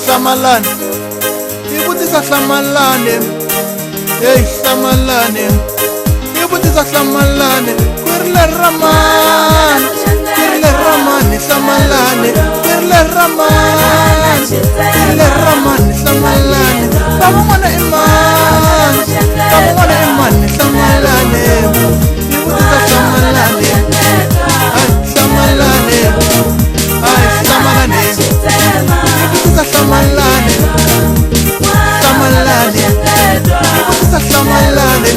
Hlamalane, ibutisa hlamalane. Hey hlamalane, ibutisa hlamalane. Kwirle raman, kwirle raman hlamalane. Kwirle raman, kwirle raman hlamalane. Baba ngwana iman, baba ngwana iman hlamalane. Ibutisa hlamalane, ay hlamalane, ay hlamalane. Ibutisa hlamalane, hlamalane. Ibutisa hlamalane.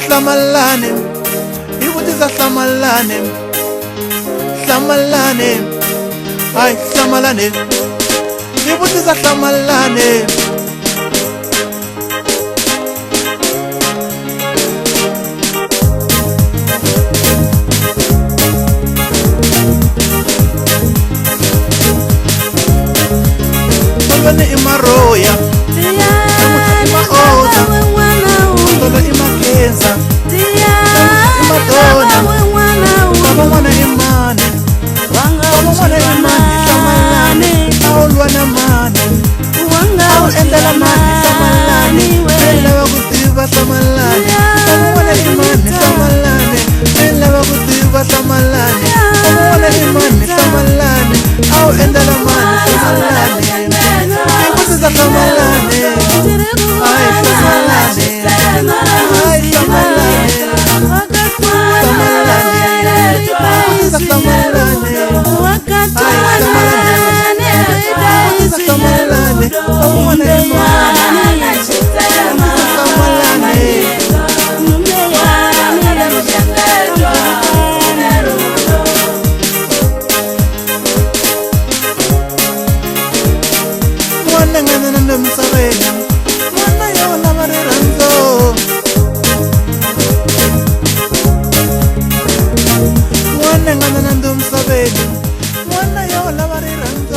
Hlamalane, ibutisa hlamalane, hlamalane, ay hlamalane, ibutisa hlamalane. Tolwane imaroya, Tolo imakenza, imadona. Baba ngwana imane, baba ngwana imane hlamalane. Awulwa na mane, awu endlela mane hlamalane. Lava ku tiva hlamalane. Baba ngwana imane hlamalane. Lava ku tiva hlamalane. Baba ngwana imane hlamalane. Awu endlela mane hlamalane. Ibutisa hlamalane, ay hlamalane. Ay hlamalane, hlamalane. Ibutisa hlamalane, ay hlamalane. Ibutisa hlamalane, baba ngwana imane. Ibutisa hlamalane. Mwana ngana nando msarena, mwana yo lava rirhandzu. Mwana ngana nando msarena, mwana yo lava rirhandzu.